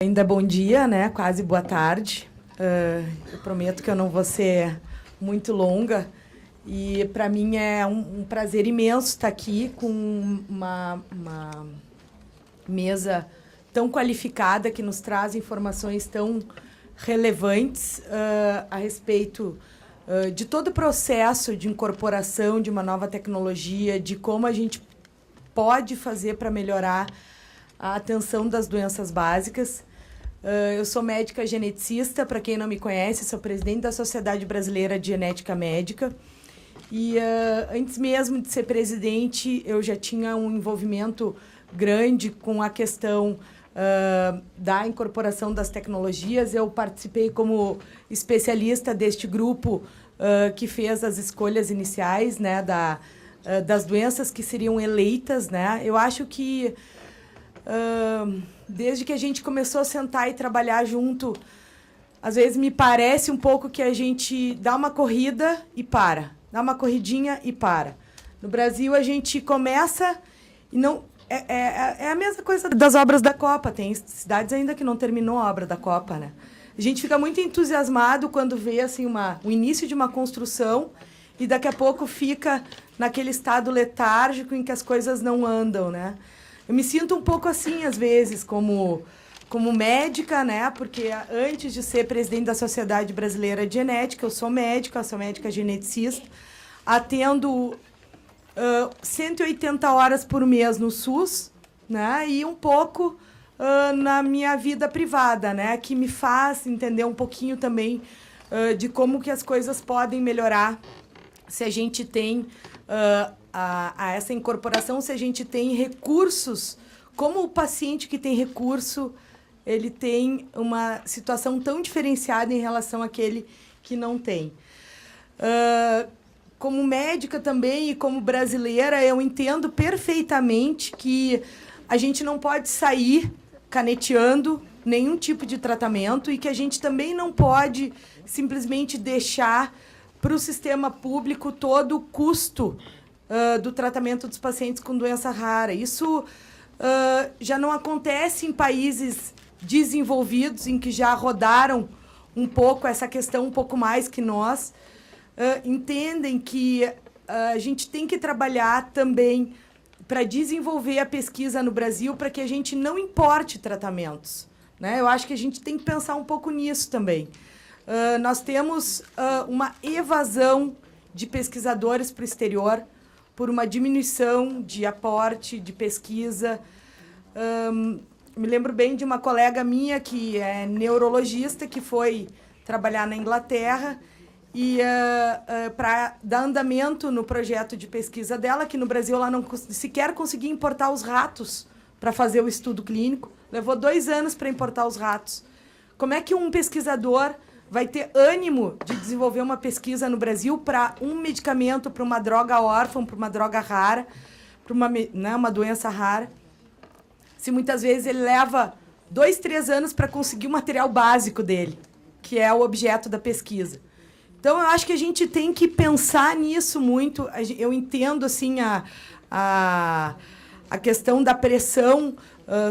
Ainda bom dia, né? Quase boa tarde. Eu prometo que eu não vou ser muito longa. E para mim é um prazer imenso estar aqui com uma mesa tão qualificada que nos traz informações tão relevantes a respeito de todo o processo de incorporação de uma nova tecnologia, de como a gente pode fazer para melhorar a atenção das doenças básicas. Eu sou médica geneticista, para quem não me conhece, sou presidente da Sociedade Brasileira de Genética Médica. E antes mesmo de ser presidente, eu já tinha um envolvimento grande com a questão da incorporação das tecnologias. Eu participei como especialista deste grupo que fez as escolhas iniciais, né, das doenças que seriam eleitas, né? Eu acho que desde que a gente começou a sentar e trabalhar junto, às vezes me parece um pouco que a gente dá uma corrida e para, dá uma corridinha e para. No Brasil, a gente começa e não... É a mesma coisa das obras da Copa. Tem cidades ainda que não terminou a obra da Copa, né? A gente fica muito entusiasmado quando vê assim, o início de uma construção e daqui a pouco fica naquele estado letárgico em que as coisas não andam, né? Eu me sinto um pouco assim, às vezes, como médica, né? Porque antes de ser presidente da Sociedade Brasileira de Genética, eu sou médica geneticista, atendo 180 horas por mês no SUS, né? E um pouco na minha vida privada, né? Que me faz entender um pouquinho também de como que as coisas podem melhorar se a gente tem a essa incorporação, se a gente tem recursos, como o paciente que tem recurso, ele tem uma situação tão diferenciada em relação àquele que não tem. Como médica também e como brasileira, eu entendo perfeitamente que a gente não pode sair caneteando nenhum tipo de tratamento e que a gente também não pode simplesmente deixar para o sistema público todo o custo do tratamento dos pacientes com doença rara. Isso já não acontece em países desenvolvidos, em que já rodaram um pouco essa questão, um pouco mais que nós. Entendem que a gente tem que trabalhar também para desenvolver a pesquisa no Brasil, para que a gente não importe tratamentos, né? Eu acho que a gente tem que pensar um pouco nisso também. Nós temos uma evasão de pesquisadores para o exterior, por uma diminuição de aporte, de pesquisa. Me lembro bem de uma colega minha que é neurologista, que foi trabalhar na Inglaterra e para dar andamento no projeto de pesquisa dela, que no Brasil ela não sequer conseguia importar os ratos para fazer o estudo clínico. Levou 2 anos para importar os ratos. Como é que um pesquisador vai ter ânimo de desenvolver uma pesquisa no Brasil para um medicamento, para uma droga órfã, para uma droga rara, para uma doença rara, se muitas vezes ele leva 2, 3 anos para conseguir o material básico dele, que é o objeto da pesquisa. Então, eu acho que a gente tem que pensar nisso muito. Eu entendo assim, a questão da pressão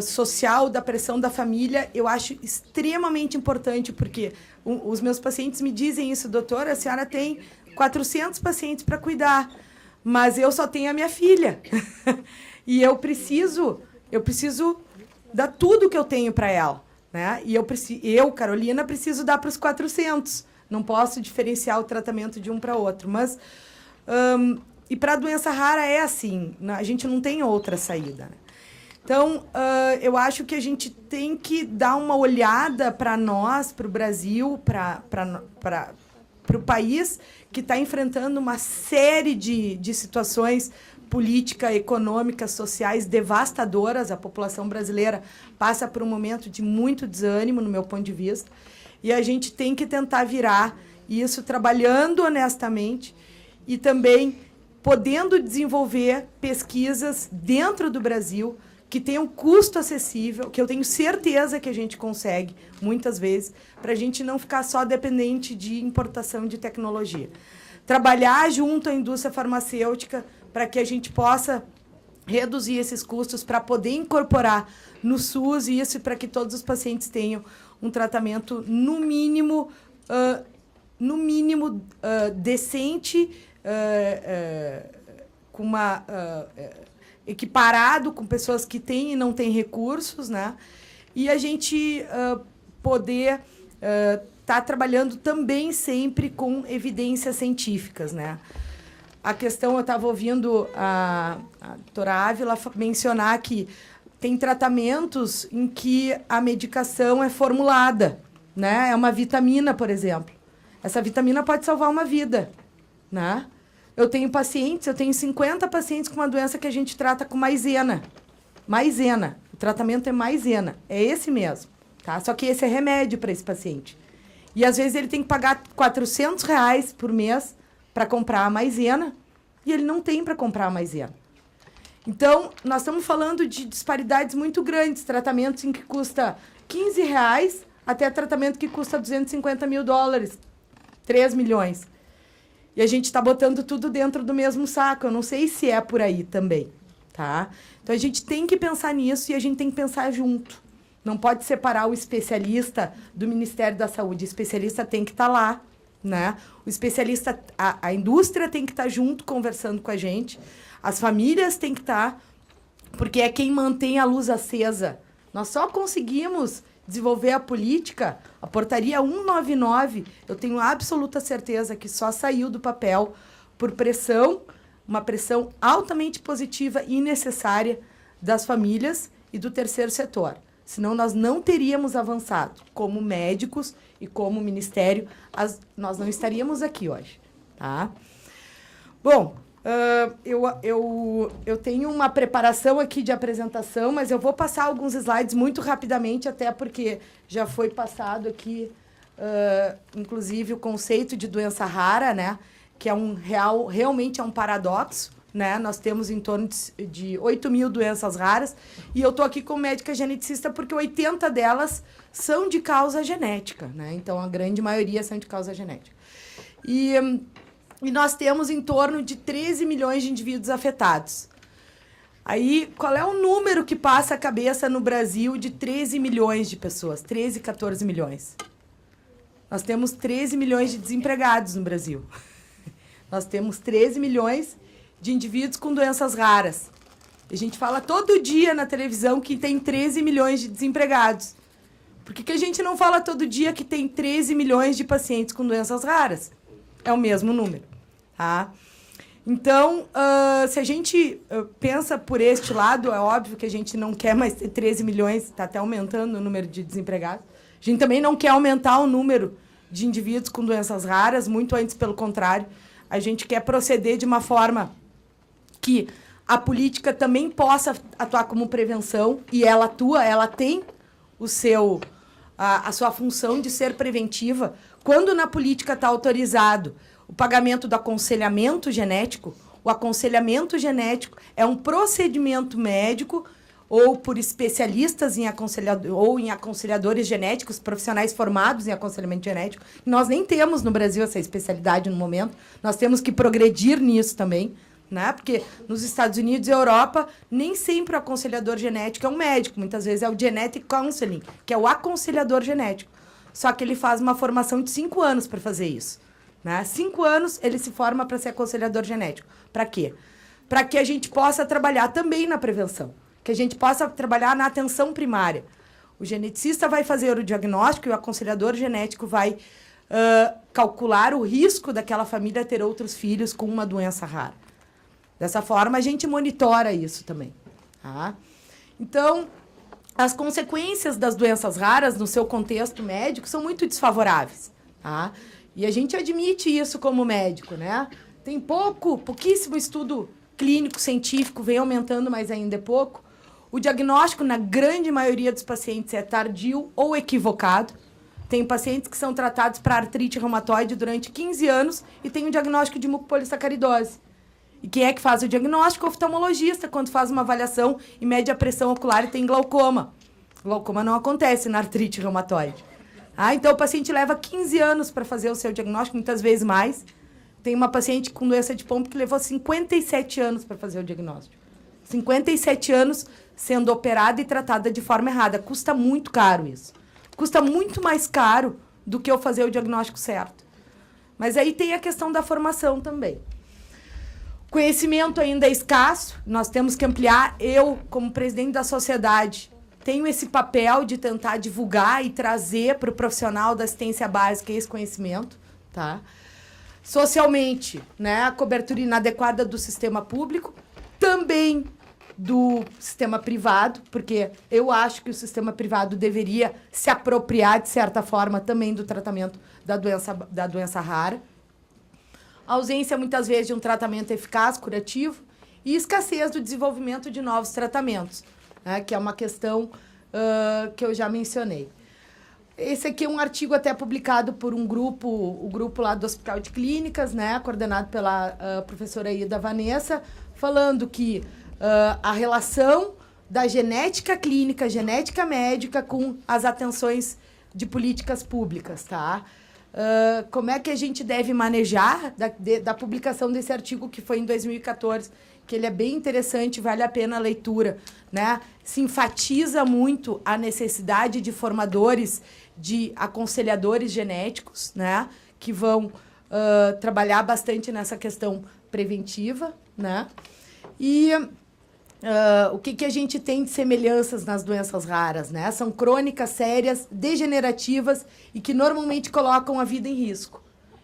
social, da pressão da família, eu acho extremamente importante, porque os meus pacientes me dizem isso: doutora, a senhora tem 400 pacientes para cuidar, mas eu só tenho a minha filha. E eu preciso dar tudo que eu tenho para ela, né? E eu, Carolina, preciso dar para os 400. Não posso diferenciar o tratamento de um para outro. Mas, e para a doença rara é assim, a gente não tem outra saída, né? Então, eu acho que a gente tem que dar uma olhada para nós, para o Brasil, para o país que está enfrentando uma série de situações políticas, econômicas, sociais devastadoras. A população brasileira passa por um momento de muito desânimo, no meu ponto de vista, e a gente tem que tentar virar isso trabalhando honestamente e também podendo desenvolver pesquisas dentro do Brasil que tenham custo acessível, que eu tenho certeza que a gente consegue, muitas vezes, para a gente não ficar só dependente de importação de tecnologia. Trabalhar junto à indústria farmacêutica para que a gente possa reduzir esses custos para poder incorporar no SUS e isso para que todos os pacientes tenham um tratamento no mínimo decente, com uma equiparado com pessoas que têm e não têm recursos, né? E a gente poder estar trabalhando também sempre com evidências científicas, né? A questão, eu estava ouvindo a doutora Ávila mencionar que tem tratamentos em que a medicação é formulada, né? É uma vitamina, por exemplo. Essa vitamina pode salvar uma vida, né? Eu tenho 50 pacientes com uma doença que a gente trata com maizena. Maizena. O tratamento é maizena. É esse mesmo, tá? Só que esse é remédio para esse paciente. E, às vezes, ele tem que pagar R$400 por mês para comprar a maizena e ele não tem para comprar a maizena. Então, nós estamos falando de disparidades muito grandes. Tratamentos em que custa R$15 até tratamento que custa $250 mil, 3 milhões. E a gente está botando tudo dentro do mesmo saco. Eu não sei se é por aí também, tá? Então, a gente tem que pensar nisso e a gente tem que pensar junto. Não pode separar o especialista do Ministério da Saúde. O especialista tem que estar lá, né? O especialista, a indústria tem que estar junto conversando com a gente. As famílias têm que estar, porque é quem mantém a luz acesa. Nós só conseguimos desenvolver a política, a portaria 199, eu tenho absoluta certeza que só saiu do papel por pressão, uma pressão altamente positiva e necessária das famílias e do terceiro setor. Senão nós não teríamos avançado como médicos e como ministério, nós não estaríamos aqui hoje, tá? Bom, eu tenho uma preparação aqui de apresentação, mas eu vou passar alguns slides muito rapidamente, até porque já foi passado aqui, inclusive, o conceito de doença rara, né? Que é realmente é um paradoxo, né? Nós temos em torno de 8 mil doenças raras, e eu estou aqui como médica geneticista porque 80 delas são de causa genética, né? Então, a grande maioria são de causa genética. E nós temos em torno de 13 milhões de indivíduos afetados. Aí, qual é o número que passa a cabeça no Brasil de 13 milhões de pessoas? 13, 14 milhões. Nós temos 13 milhões de desempregados no Brasil. Nós temos 13 milhões de indivíduos com doenças raras. A gente fala todo dia na televisão que tem 13 milhões de desempregados. Por que a gente não fala todo dia que tem 13 milhões de pacientes com doenças raras? É o mesmo número, tá? Então, se a gente pensa por este lado, é óbvio que a gente não quer mais ter 13 milhões, está até aumentando o número de desempregados. A gente também não quer aumentar o número de indivíduos com doenças raras, muito antes, pelo contrário. A gente quer proceder de uma forma que a política também possa atuar como prevenção, e ela atua, ela tem a sua função de ser preventiva. Quando na política está autorizado o pagamento do aconselhamento genético, o aconselhamento genético é um procedimento médico ou por especialistas em aconselhadores genéticos, profissionais formados em aconselhamento genético. Nós nem temos no Brasil essa especialidade no momento. Nós temos que progredir nisso também, né? Porque nos Estados Unidos e Europa, nem sempre o aconselhador genético é um médico. Muitas vezes é o Genetic Counseling, que é o aconselhador genético. Só que ele faz uma formação de 5 anos para fazer isso, né? 5 anos ele se forma para ser aconselhador genético. Para quê? Para que a gente possa trabalhar também na prevenção, que a gente possa trabalhar na atenção primária. O geneticista vai fazer o diagnóstico e o aconselhador genético vai calcular o risco daquela família ter outros filhos com uma doença rara. Dessa forma, a gente monitora isso também, tá? Então, as consequências das doenças raras no seu contexto médico são muito desfavoráveis, tá? E a gente admite isso como médico, né? Tem pouquíssimo estudo clínico, científico, vem aumentando, mas ainda é pouco. O diagnóstico, na grande maioria dos pacientes, é tardio ou equivocado. Tem pacientes que são tratados para artrite reumatoide durante 15 anos e tem o diagnóstico de mucopolissacaridose. E quem é que faz o diagnóstico? O oftalmologista, quando faz uma avaliação e mede a pressão ocular e tem glaucoma. Glaucoma não acontece na artrite reumatoide. Então, o paciente leva 15 anos para fazer o seu diagnóstico, muitas vezes mais. Tem uma paciente com doença de Pompe que levou 57 anos para fazer o diagnóstico. 57 anos sendo operada e tratada de forma errada. Custa muito caro isso. Custa muito mais caro do que eu fazer o diagnóstico certo. Mas aí tem a questão da formação também. Conhecimento ainda é escasso, nós temos que ampliar. Eu, como presidente da sociedade, tenho esse papel de tentar divulgar e trazer para o profissional da assistência básica esse conhecimento. Tá? Socialmente, né, a cobertura inadequada do sistema público, também do sistema privado, porque eu acho que o sistema privado deveria se apropriar, de certa forma, também do tratamento da doença rara. A ausência, muitas vezes, de um tratamento eficaz, curativo, e escassez do desenvolvimento de novos tratamentos, né, que é uma questão que eu já mencionei. Esse aqui é um artigo até publicado por um grupo, o grupo lá do Hospital de Clínicas, né, coordenado pela professora Ida Vanessa, falando que a relação da genética clínica, genética médica com as atenções de políticas públicas, tá? Como é que a gente deve manejar da publicação desse artigo que foi em 2014, que ele é bem interessante, vale a pena a leitura, né? Se enfatiza muito a necessidade de formadores, de aconselhadores genéticos, né? Que vão trabalhar bastante nessa questão preventiva, né? E o que a gente tem de semelhanças nas doenças raras, né? São crônicas, sérias, degenerativas e que normalmente colocam a vida em risco.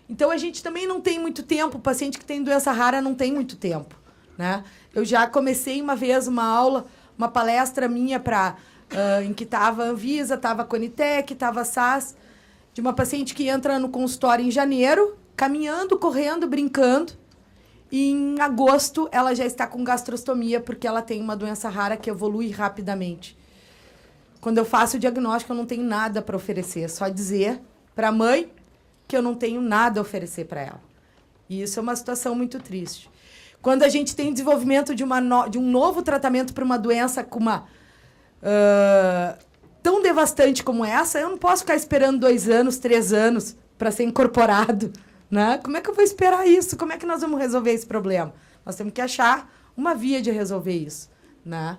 Então, a gente também não tem muito tempo, o paciente que tem doença rara não tem muito tempo, né? Eu já comecei uma vez uma aula, uma palestra minha em que estava a Anvisa, estava a Conitec, estava a SAS, de uma paciente que entra no consultório em janeiro, caminhando, correndo, brincando, e em agosto ela já está com gastrostomia porque ela tem uma doença rara que evolui rapidamente. Quando eu faço o diagnóstico, eu não tenho nada para oferecer, só dizer para a mãe que eu não tenho nada a oferecer para ela. E isso é uma situação muito triste. Quando a gente tem desenvolvimento de um novo tratamento para uma doença com uma tão devastante como essa, eu não posso ficar esperando 2 anos, 3 anos para ser incorporado. Né? Como é que eu vou esperar isso? Como é que nós vamos resolver esse problema? Nós temos que achar uma via de resolver isso. Né?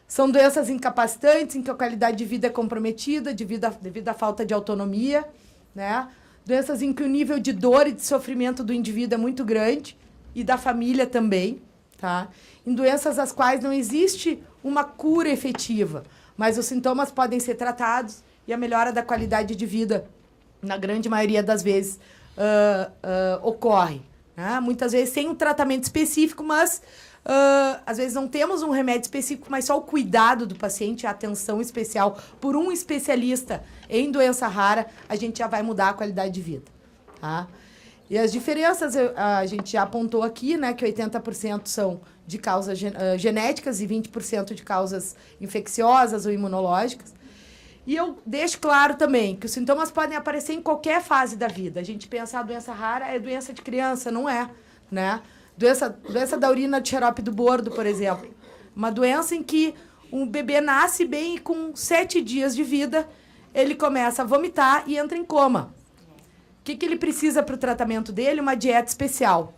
São doenças incapacitantes, em que a qualidade de vida é comprometida devido à falta de autonomia. Né? Doenças em que o nível de dor e de sofrimento do indivíduo é muito grande e da família também. Tá? Em doenças às quais não existe uma cura efetiva, mas os sintomas podem ser tratados e a melhora da qualidade de vida, na grande maioria das vezes, ocorre. Né? Muitas vezes sem um tratamento específico, mas às vezes não temos um remédio específico, mas só o cuidado do paciente, a atenção especial por um especialista em doença rara, a gente já vai mudar a qualidade de vida. Tá? E as diferenças, a gente já apontou aqui, né, que 80% são de causas genéticas e 20% de causas infecciosas ou imunológicas. E eu deixo claro também que os sintomas podem aparecer em qualquer fase da vida. A gente pensa a doença rara é doença de criança, não é, né? Doença da urina de xarope do bordo, por exemplo. Uma doença em que um bebê nasce bem e com 7 dias de vida ele começa a vomitar e entra em coma. O que ele precisa para o tratamento dele? Uma dieta especial.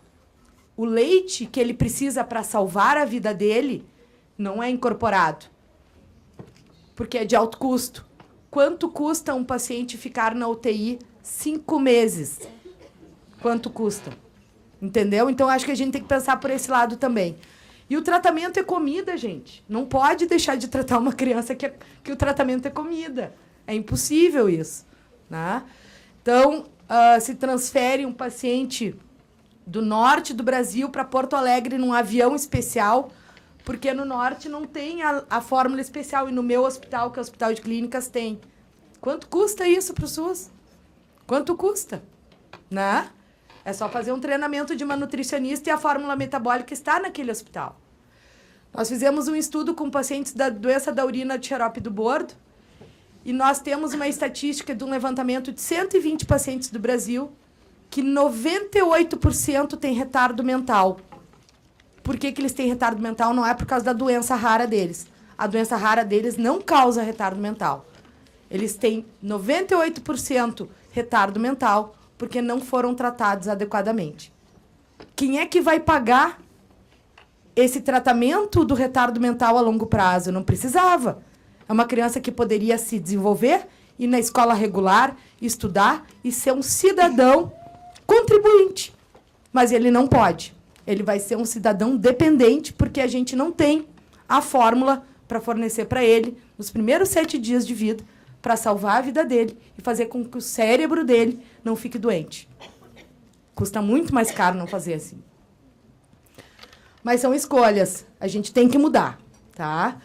O leite que ele precisa para salvar a vida dele não é incorporado, porque é de alto custo. Quanto custa um paciente ficar na UTI 5 meses? Quanto custa? Entendeu? Então, acho que a gente tem que pensar por esse lado também. E o tratamento é comida, gente. Não pode deixar de tratar uma criança que o tratamento é comida. É impossível isso. Né? Então, se transfere um paciente do norte do Brasil para Porto Alegre num avião especial, porque no norte não tem a fórmula especial, e no meu hospital, que é o Hospital de Clínicas, tem. Quanto custa isso para o SUS? Quanto custa? Né? É só fazer um treinamento de uma nutricionista e a fórmula metabólica está naquele hospital. Nós fizemos um estudo com pacientes da doença da urina de xarope do bordo, e nós temos uma estatística de um levantamento de 120 pacientes do Brasil que 98% têm retardo mental. Por que eles têm retardo mental? Não é por causa da doença rara deles. A doença rara deles não causa retardo mental. Eles têm 98% retardo mental porque não foram tratados adequadamente. Quem é que vai pagar esse tratamento do retardo mental a longo prazo. Não precisava. É uma criança que poderia se desenvolver, ir na escola regular, estudar e ser um cidadão contribuinte. Mas ele não pode. Ele vai ser um cidadão dependente, porque a gente não tem a fórmula para fornecer para ele, nos primeiros 7 dias de vida, para salvar a vida dele e fazer com que o cérebro dele não fique doente. Custa muito mais caro não fazer assim. Mas são escolhas. A gente tem que mudar, tá?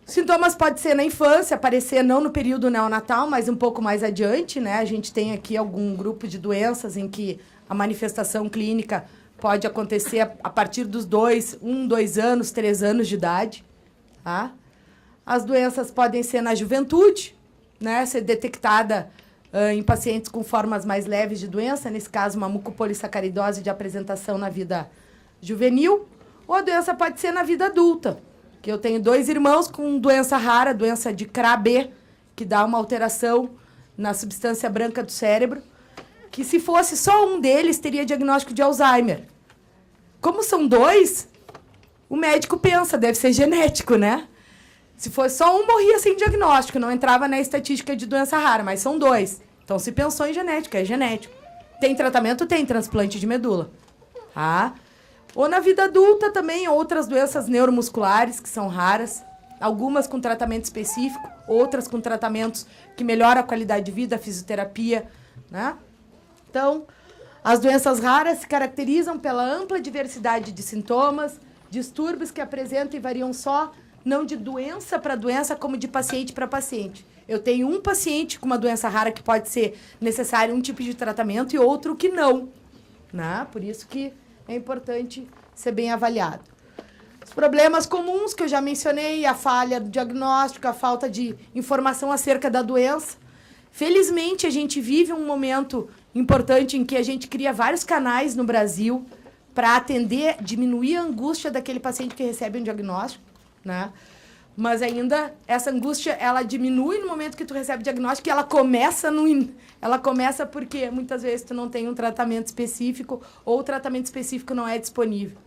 Os sintomas podem ser na infância, aparecer não no período neonatal, mas um pouco mais adiante, né? A gente tem aqui algum grupo de doenças em que a manifestação clínica pode acontecer a partir dos 2 anos, 3 anos de idade, tá? As doenças podem ser na juventude, né? Ser detectada em pacientes com formas mais leves de doença, nesse caso, uma mucopolissacaridose de apresentação na vida juvenil, ou a doença pode ser na vida adulta, que eu tenho 2 irmãos com doença rara, doença de CRA-B, que dá uma alteração na substância branca do cérebro, que se fosse só um deles, teria diagnóstico de Alzheimer. Como são 2, o médico pensa, deve ser genético, né? Se fosse só um, morria sem diagnóstico, não entrava na estatística de doença rara, mas são 2. Então, se pensou em genética, é genético. Tem tratamento? Tem transplante de medula. Tá? Ou na vida adulta também, outras doenças neuromusculares, que são raras, algumas com tratamento específico, outras com tratamentos que melhoram a qualidade de vida, a fisioterapia, né? Então, as doenças raras se caracterizam pela ampla diversidade de sintomas, distúrbios que apresentam e variam só, não de doença para doença, como de paciente para paciente. Eu tenho um paciente com uma doença rara que pode ser necessário um tipo de tratamento e outro que não, né? Por isso que é importante ser bem avaliado. Os problemas comuns que eu já mencionei, a falha do diagnóstico, a falta de informação acerca da doença. Felizmente, a gente vive um momento importante em que a gente cria vários canais no Brasil para atender, diminuir a angústia daquele paciente que recebe um diagnóstico, né? Mas ainda essa angústia, ela diminui no momento que tu recebe o diagnóstico e ela começa porque muitas vezes tu não tem um tratamento específico ou o tratamento específico não é disponível.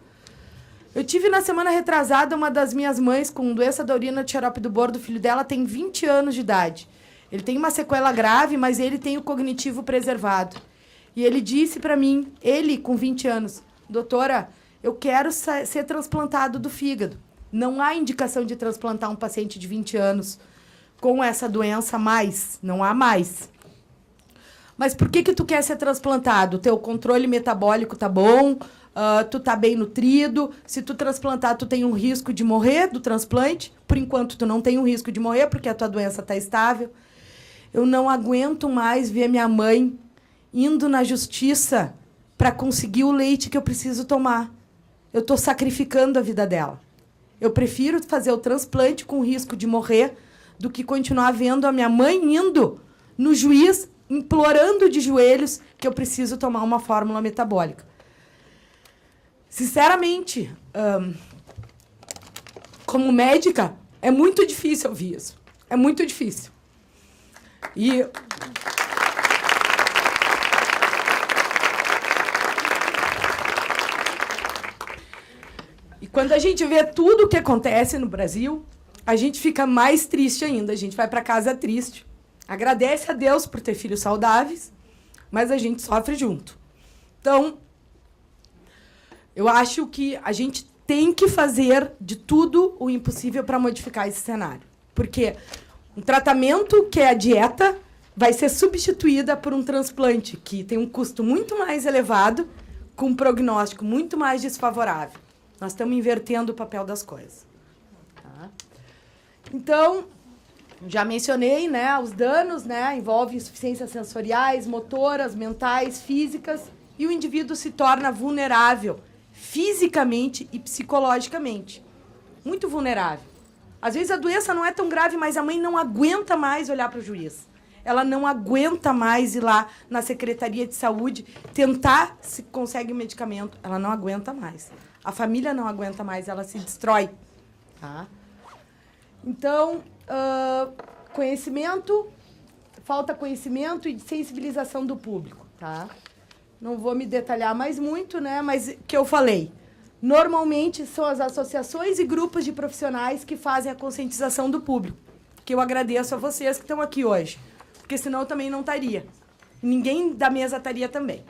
Eu tive na semana retrasada uma das minhas mães com doença da urina de xarope do bordo, o filho dela tem 20 anos de idade. Ele tem uma sequela grave, mas ele tem o cognitivo preservado. E ele disse para mim, ele com 20 anos, doutora, eu quero ser transplantado do fígado. Não há indicação de transplantar um paciente de 20 anos com essa doença mais. Não há mais. Mas por que tu quer ser transplantado? O teu controle metabólico tá bom, tu tá bem nutrido. Se tu transplantar, tu tem um risco de morrer do transplante. Por enquanto, tu não tem um risco de morrer, porque a tua doença tá estável. Eu não aguento mais ver minha mãe indo na justiça para conseguir o leite que eu preciso tomar. Eu estou sacrificando a vida dela. Eu prefiro fazer o transplante com risco de morrer do que continuar vendo a minha mãe indo no juiz, implorando de joelhos que eu preciso tomar uma fórmula metabólica. Sinceramente, como médica, é muito difícil ouvir isso. É muito difícil. E quando a gente vê tudo o que acontece no Brasil, a gente fica mais triste ainda. A gente vai para casa triste. Agradece a Deus por ter filhos saudáveis, mas a gente sofre junto. Então, eu acho que a gente tem que fazer de tudo o impossível para modificar esse cenário. Porque um tratamento, que é a dieta, vai ser substituída por um transplante, que tem um custo muito mais elevado, com um prognóstico muito mais desfavorável. Nós estamos invertendo o papel das coisas. Tá? Então, já mencionei, né, os danos, né, envolvem insuficiências sensoriais, motoras, mentais, físicas, e o indivíduo se torna vulnerável fisicamente e psicologicamente. Muito vulnerável. Às vezes a doença não é tão grave, mas a mãe não aguenta mais olhar para o juiz. Ela não aguenta mais ir lá na Secretaria de Saúde tentar se consegue o medicamento. Ela não aguenta mais. A família não aguenta mais, ela se destrói. Tá? Então, conhecimento, falta conhecimento e sensibilização do público. Tá? Não vou me detalhar mais muito, né? Mas que eu falei. Normalmente são as associações e grupos de profissionais que fazem a conscientização do público. Que eu agradeço a vocês que estão aqui hoje, porque senão eu também não estaria. Ninguém da mesa estaria também.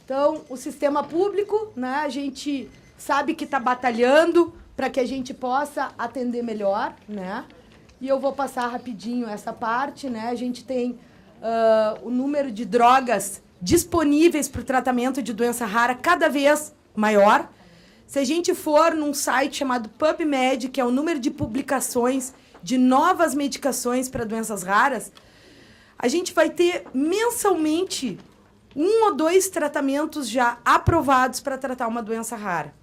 Então, o sistema público, né, a gente sabe que está batalhando para que a gente possa atender melhor, né? E eu vou passar rapidinho essa parte, né? A gente tem o número de drogas disponíveis para o tratamento de doença rara cada vez maior. Se a gente for num site chamado PubMed, que é o número de publicações de novas medicações para doenças raras, a gente vai ter mensalmente 1 ou 2 tratamentos já aprovados para tratar uma doença rara.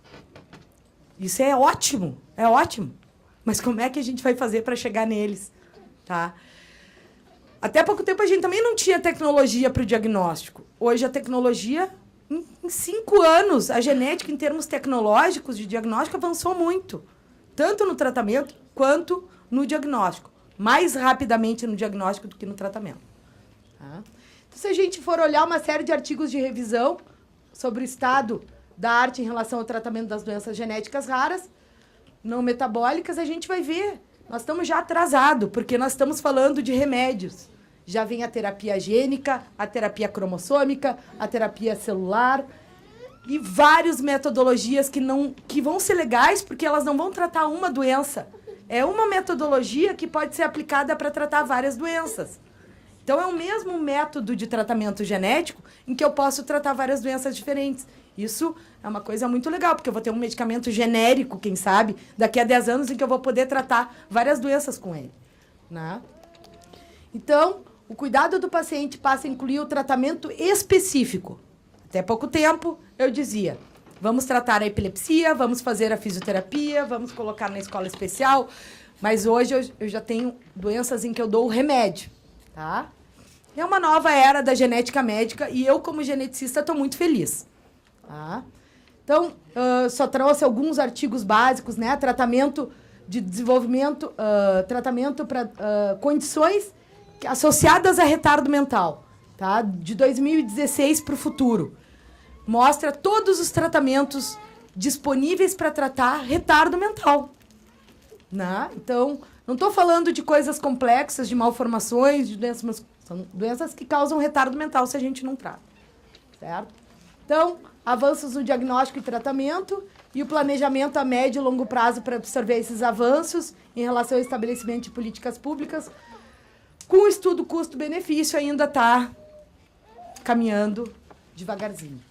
Isso é ótimo, é ótimo. Mas como é que a gente vai fazer para chegar neles? Tá? Até pouco tempo a gente também não tinha tecnologia para o diagnóstico. Hoje a tecnologia, em 5 anos, a genética em termos tecnológicos de diagnóstico avançou muito. Tanto no tratamento quanto no diagnóstico. Mais rapidamente no diagnóstico do que no tratamento. Tá? Então, se a gente for olhar uma série de artigos de revisão sobre o estado da arte em relação ao tratamento das doenças genéticas raras, não metabólicas, a gente vai ver. Nós estamos já atrasados, porque nós estamos falando de remédios. Já vem a terapia gênica, a terapia cromossômica, a terapia celular e várias metodologias que vão ser legais, porque elas não vão tratar uma doença. É uma metodologia que pode ser aplicada para tratar várias doenças. Então, é o mesmo método de tratamento genético em que eu posso tratar várias doenças diferentes. Isso é uma coisa muito legal, porque eu vou ter um medicamento genérico, quem sabe, daqui a 10 anos, em que eu vou poder tratar várias doenças com ele. Né? Então, o cuidado do paciente passa a incluir o tratamento específico. Até pouco tempo, eu dizia, vamos tratar a epilepsia, vamos fazer a fisioterapia, vamos colocar na escola especial, mas hoje eu já tenho doenças em que eu dou o remédio. Tá? É uma nova era da genética médica e eu, como geneticista, estou muito feliz. Tá? Então, só trouxe alguns artigos básicos, né? Tratamento de desenvolvimento, tratamento para condições associadas a retardo mental, tá? De 2016 para o futuro. Mostra todos os tratamentos disponíveis para tratar retardo mental. Né? Então, não estou falando de coisas complexas, de malformações, de doenças, mas são doenças que causam retardo mental se a gente não trata. Certo? Então, avanços no diagnóstico e tratamento e o planejamento a médio e longo prazo para absorver esses avanços em relação ao estabelecimento de políticas públicas, com o estudo custo-benefício ainda está caminhando devagarzinho.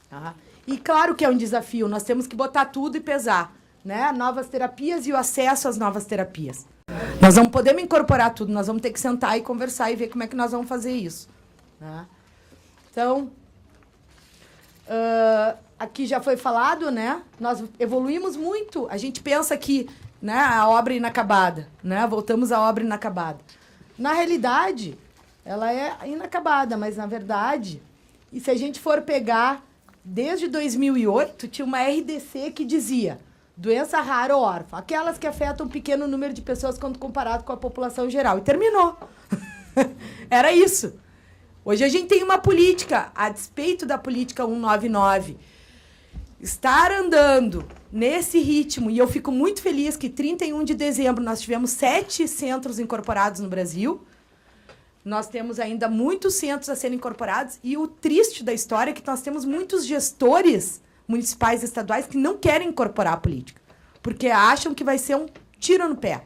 Tá? E claro que é um desafio, nós temos que botar tudo e pesar. Né? Novas terapias e o acesso às novas terapias. Nós não podemos incorporar tudo, nós vamos ter que sentar e conversar e ver como é que nós vamos fazer isso. Né? Então, aqui já foi falado, né? Nós evoluímos muito. A gente pensa que, né, a obra inacabada, né? Voltamos à obra inacabada. Na realidade, ela é inacabada, mas na verdade, e se a gente for pegar, desde 2008, tinha uma RDC que dizia doença rara ou órfã, aquelas que afetam um pequeno número de pessoas quando comparado com a população geral. E terminou. Era isso. Hoje a gente tem uma política, a despeito da política 199, estar andando nesse ritmo, e eu fico muito feliz que 31 de dezembro nós tivemos 7 centros incorporados no Brasil. Nós temos ainda muitos centros a serem incorporados, e o triste da história é que nós temos muitos gestores municipais e estaduais que não querem incorporar a política, porque acham que vai ser um tiro no pé,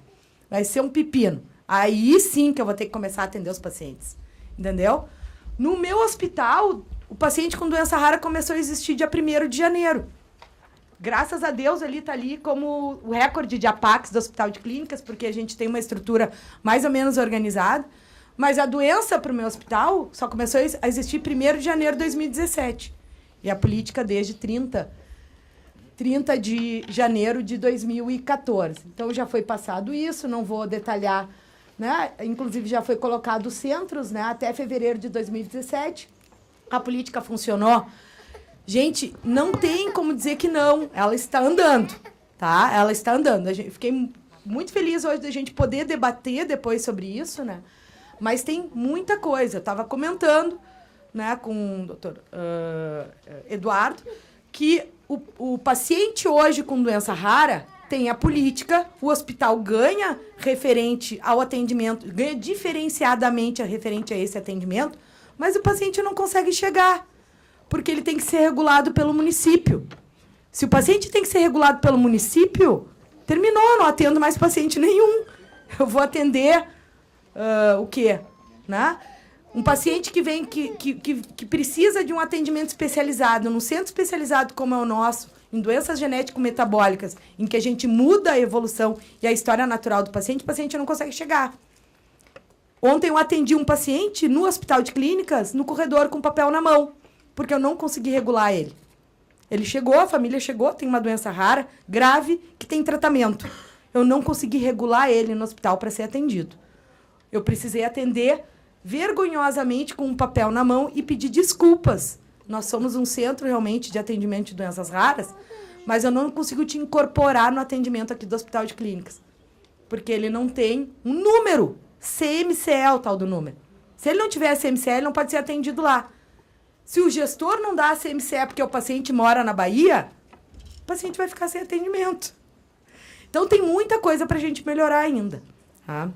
vai ser um pepino. Aí sim que eu vou ter que começar a atender os pacientes. Entendeu? No meu hospital, o paciente com doença rara começou a existir dia 1º de janeiro. Graças a Deus, ele está ali como o recorde de APACS do Hospital de Clínicas, porque a gente tem uma estrutura mais ou menos organizada. Mas a doença para o meu hospital só começou a existir 1º de janeiro de 2017. E a política desde 30 de janeiro de 2014. Então, já foi passado isso, não vou detalhar, né? Inclusive, já foi colocado os centros, né? Até fevereiro de 2017. A política funcionou. Gente, não tem como dizer que não. Ela está andando, tá? Ela está andando. Fiquei muito feliz hoje da gente poder debater depois sobre isso, né? Mas tem muita coisa. Eu estava comentando, né, com o doutor Eduardo, que o paciente hoje com doença rara tem a política, o hospital ganha referente ao atendimento, ganha diferenciadamente referente a esse atendimento, mas o paciente não consegue chegar, porque ele tem que ser regulado pelo município. Se o paciente tem que ser regulado pelo município, terminou, eu não atendo mais paciente nenhum. Eu vou atender o quê? Né? Um paciente que vem, que precisa de um atendimento especializado, num centro especializado como é o nosso, em doenças genético-metabólicas, em que a gente muda a evolução e a história natural do paciente, o paciente não consegue chegar. Ontem eu atendi um paciente no hospital de clínicas, no corredor, com papel na mão, porque eu não consegui regular ele. Ele chegou, a família chegou, tem uma doença rara, grave, que tem tratamento. Eu não consegui regular ele no hospital para ser atendido. Eu precisei atender vergonhosamente com um papel na mão e pedir desculpas. Nós somos um centro realmente de atendimento de doenças raras, mas eu não consigo te incorporar no atendimento aqui do Hospital de Clínicas, porque ele não tem um número, CMCE é o tal do número. Se ele não tiver CMCE, ele não pode ser atendido lá. Se o gestor não dá a CMCE porque o paciente mora na Bahia, o paciente vai ficar sem atendimento. Então, tem muita coisa para a gente melhorar ainda. Tá?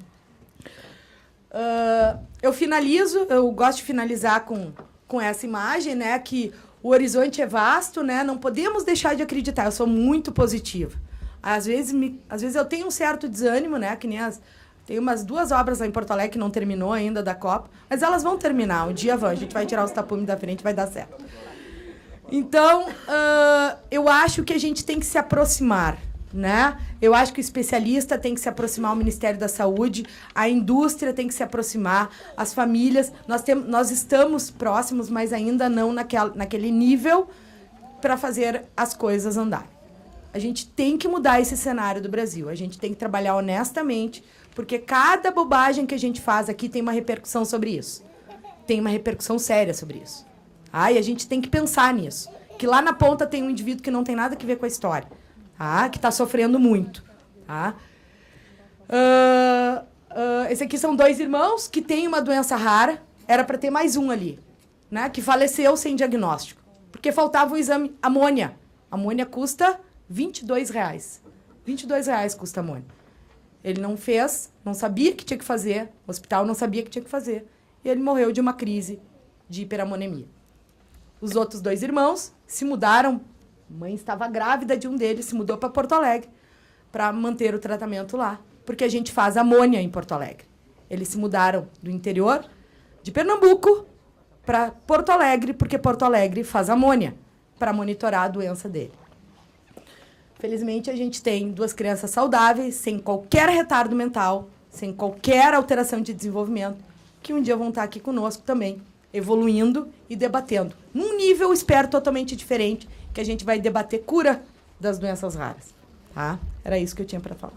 Eu gosto de finalizar com essa imagem, né, que o horizonte é vasto, né, não podemos deixar de acreditar. Eu sou muito positiva. Às vezes eu tenho um certo desânimo, né, que nem tem umas 2 obras lá em Porto Alegre que não terminou ainda da Copa, mas elas vão terminar, um dia vão, a gente vai tirar os tapumes da frente, vai dar certo. Então, eu acho que a gente tem que se aproximar, né? Eu acho que o especialista tem que se aproximar ao Ministério da Saúde, a indústria tem que se aproximar, as famílias. Nós estamos próximos, mas ainda não naquele nível para fazer as coisas andarem. A gente tem que mudar esse cenário do Brasil, a gente tem que trabalhar honestamente, porque cada bobagem que a gente faz aqui tem uma repercussão sobre isso. Tem uma repercussão séria sobre isso. E a gente tem que pensar nisso. Que lá na ponta tem um indivíduo que não tem nada a ver com a história. Que está sofrendo muito. Esse aqui são 2 irmãos que têm uma doença rara. Era para ter mais um ali, né, que faleceu sem diagnóstico. Porque faltava o exame amônia. Amônia custa R$22. R$22 custa amônia. Ele não fez, não sabia que tinha que fazer. O hospital não sabia que tinha que fazer. E ele morreu de uma crise de hiperamonemia. Os outros 2 irmãos se mudaram. A mãe estava grávida de um deles, se mudou para Porto Alegre para manter o tratamento lá, porque a gente faz amônia em Porto Alegre. Eles se mudaram do interior de Pernambuco para Porto Alegre, porque Porto Alegre faz amônia para monitorar a doença dele. Felizmente, a gente tem 2 crianças saudáveis, sem qualquer retardo mental, sem qualquer alteração de desenvolvimento, que um dia vão estar aqui conosco também, evoluindo e debatendo. Num nível, espero, totalmente diferente, que a gente vai debater cura das doenças raras. Tá? Era isso que eu tinha para falar.